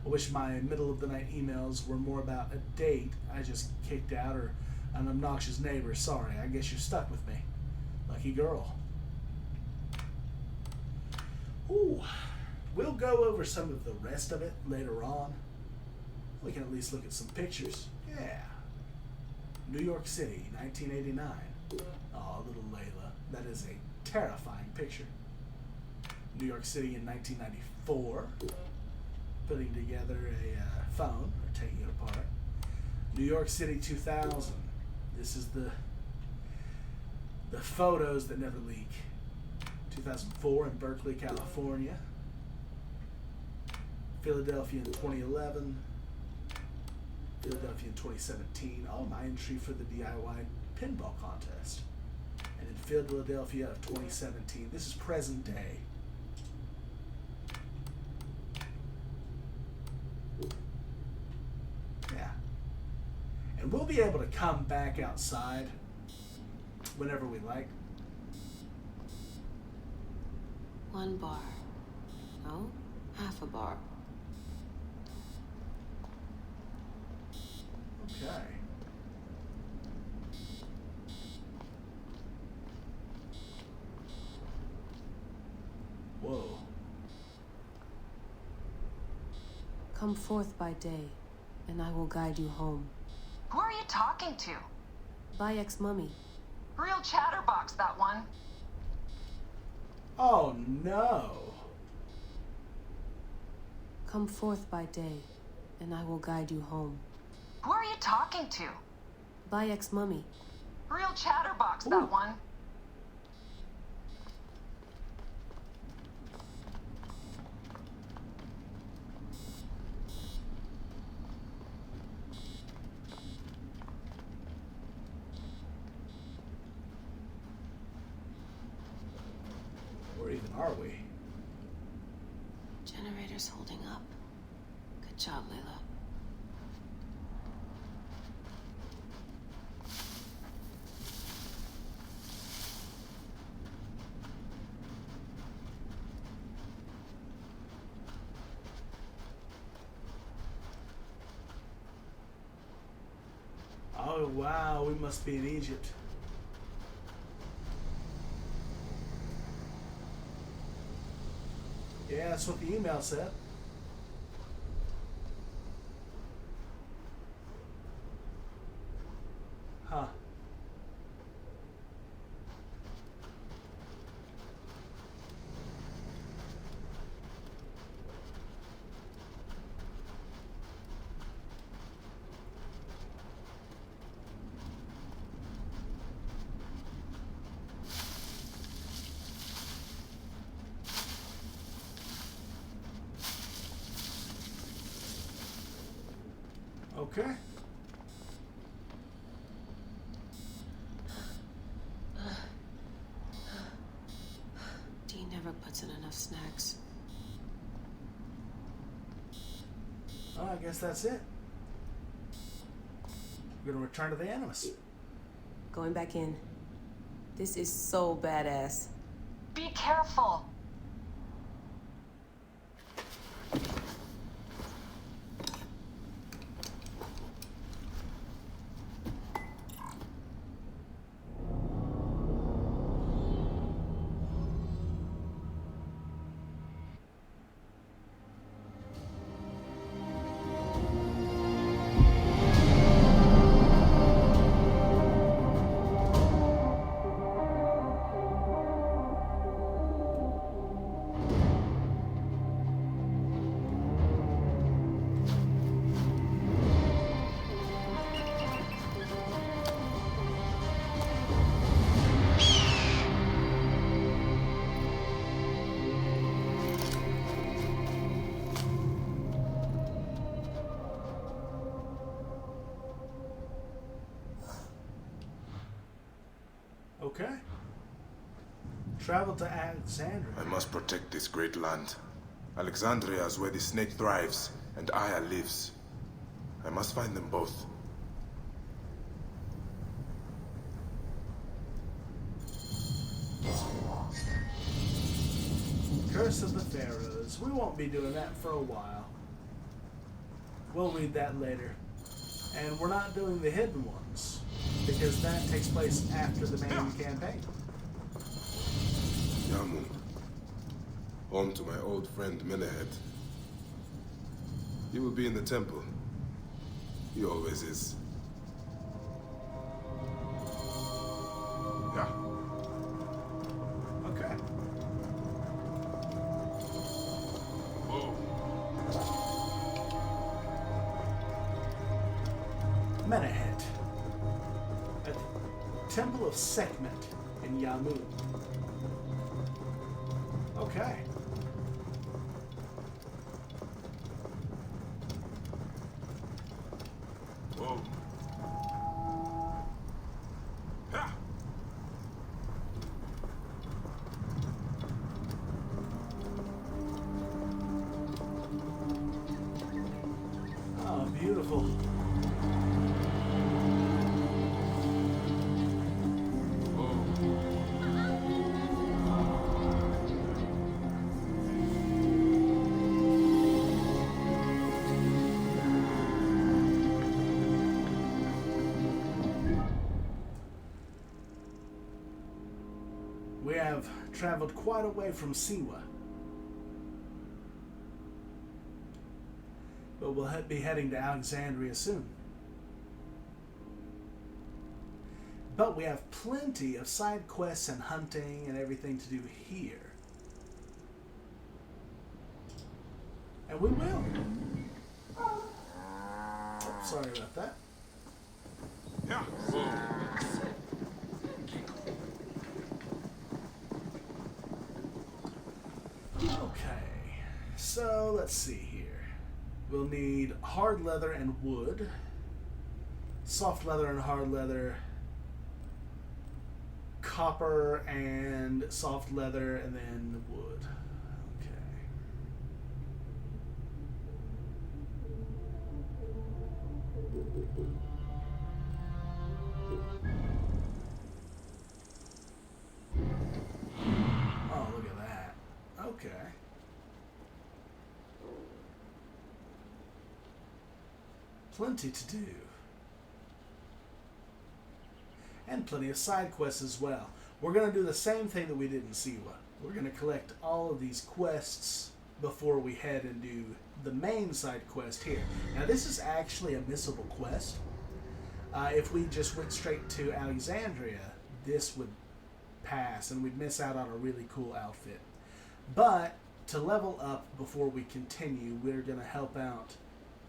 Speaker 1: I wish my middle-of-the-night emails were more about a date I just kicked out or an obnoxious neighbor. Sorry, I guess you're stuck with me. Lucky girl. Ooh, we'll go over some of the rest of it later on. We can at least look at some pictures. Yeah. New York City, 1989. Oh, little Layla. That is a terrifying picture. New York City in 1994. Putting together a phone, or taking it apart. New York City 2000. This is the photos that never leak. 2004 in Berkeley, California. Philadelphia in 2011. Philadelphia in 2017. Oh, my entry for the DIY pinball contest. And in Philadelphia of 2017. This is present day. Yeah. And we'll be able to come back outside whenever we like.
Speaker 15: One bar. No, half a bar.
Speaker 1: Okay. Whoa.
Speaker 15: Come forth by day, and I will guide you home.
Speaker 14: Who are you talking to?
Speaker 15: Bayek's mummy.
Speaker 14: Real chatterbox, that one.
Speaker 1: Oh no.
Speaker 15: Come forth by day, and I will guide you home.
Speaker 14: Who are you talking to?
Speaker 15: Bayek's mummy.
Speaker 14: Real chatterbox, that one.
Speaker 1: Where even are we?
Speaker 15: Generator's holding up. Good job, Layla.
Speaker 1: Oh wow, we must be in Egypt. Yeah, that's what the email said. Huh. Okay.
Speaker 15: Dee never puts in enough snacks.
Speaker 1: Well, I guess that's it. We're gonna return to the Animus.
Speaker 15: Going back in. This is so badass.
Speaker 14: Be careful.
Speaker 1: Okay. Travel to Alexandria.
Speaker 6: I must protect this great land. Alexandria is where the snake thrives, and Aya lives. I must find them both.
Speaker 1: Curse of the Pharaohs. We won't be doing that for a while. We'll read that later. And we're not doing the hidden ones, because that takes place after the main campaign.
Speaker 6: Yamun. Home to my old friend Menehet. He will be in the temple. He always is. Yeah.
Speaker 1: Okay. Menehet. At the Temple of Sekhmet in Yamun. Okay.
Speaker 6: Whoa.
Speaker 1: Oh, beautiful. We have traveled quite a way from Siwa, but we'll be heading to Alexandria soon. But we have plenty of side quests and hunting and everything to do here. And we will. Oh, sorry about that.
Speaker 6: Yeah.
Speaker 1: Okay, so let's see here. We'll need hard leather and wood, soft leather and hard leather, copper and soft leather, and then wood. Oh, look at that. Okay. Plenty to do. And plenty of side quests as well. We're going to do the same thing that we did in Siwa. We're going to collect all of these quests before we head and do the main side quest here. Now this is actually a missable quest. If we just went straight to Alexandria, this would pass and we'd miss out on a really cool outfit. But to level up before we continue, we're going to help out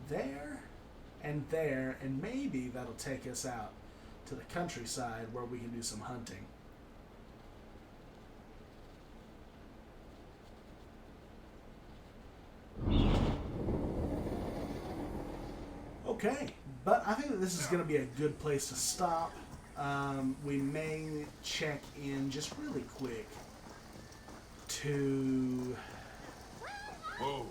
Speaker 1: there, and maybe that'll take us out to the countryside where we can do some hunting. Okay, but I think that this is going to be a good place to stop. We may check in just really quick to...
Speaker 6: Whoa.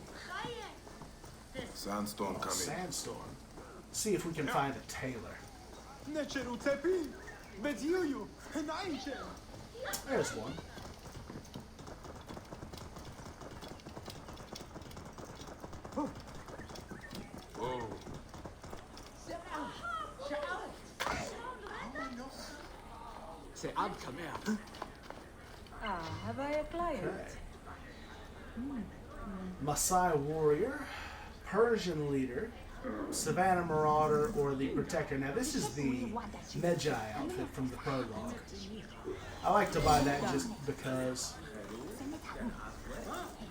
Speaker 6: Sandstorm coming.
Speaker 1: Sandstorm. See if we can find a tailor. There's one.
Speaker 6: Whoa.
Speaker 3: Say, Ab, come here.
Speaker 16: Have I a client?
Speaker 1: Okay. Maasai warrior, Persian leader, Savannah marauder, or the protector. Now this is the Medjai outfit from the prologue. I like to buy that just because.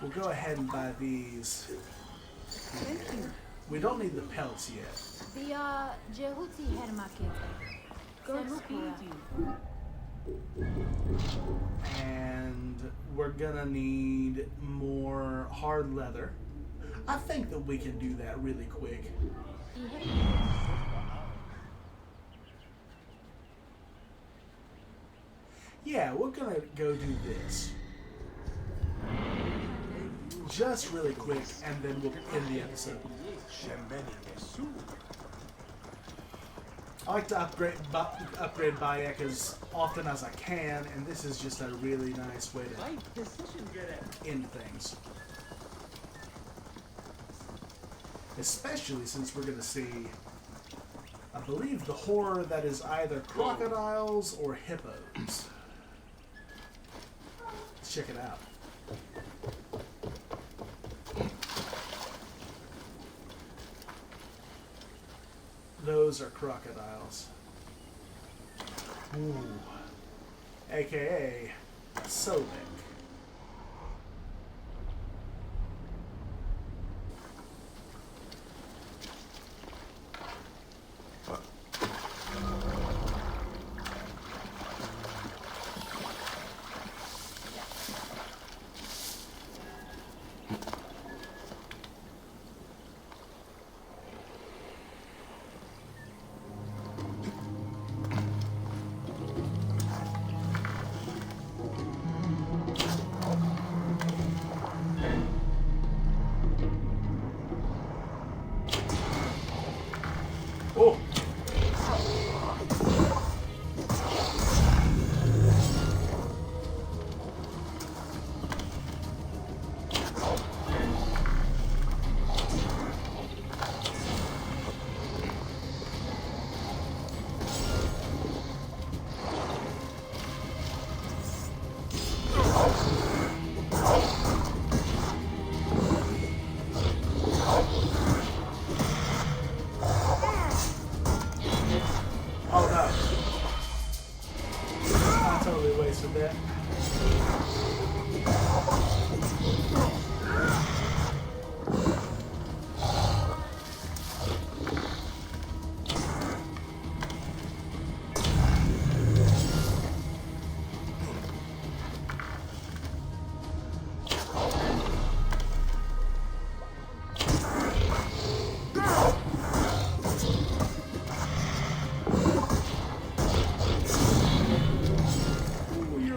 Speaker 1: We'll go ahead and buy these.
Speaker 16: Thank you.
Speaker 1: We don't need the pelts yet.
Speaker 9: The Jehuti Hermaket.
Speaker 16: Godspeed you.
Speaker 1: And we're gonna need more hard leather. I think that we can do that really quick. Yeah, we're gonna go do this. Just really quick, and then we'll end the episode. I like to upgrade Bayek as often as I can, and this is just a really nice way to end things. Especially since we're going to see, I believe, the horror that is either crocodiles or hippos. Let's check it out. Those are crocodiles. Ooh. AKA Sobek.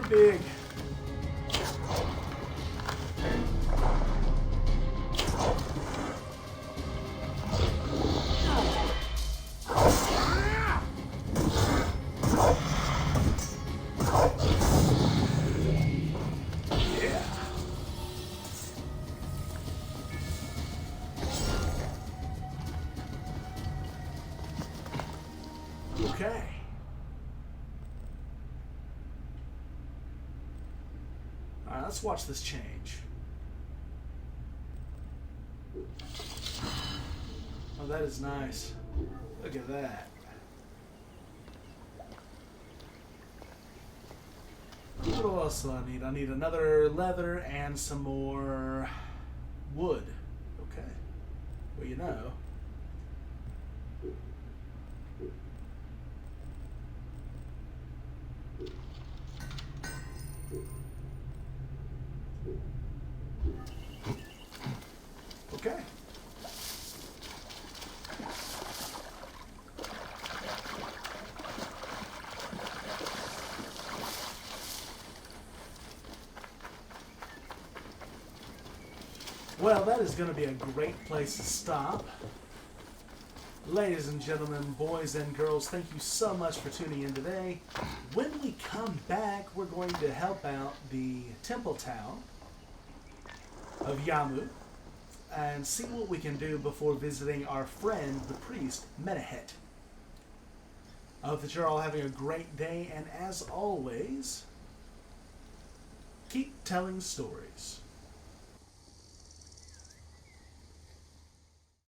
Speaker 1: Big. Okay. Alright, let's watch this change. Oh, that is nice. Look at that. What else do I need? I need another leather and some more wood. Okay. Well, you know. Okay. Well, that is going to be a great place to stop. Ladies and gentlemen, boys and girls, thank you so much for tuning in today. When we come back, we're going to help out the temple town of Yamu and see what we can do before visiting our friend, the priest, Medunamun. I hope that you're all having a great day, and as always, keep telling stories.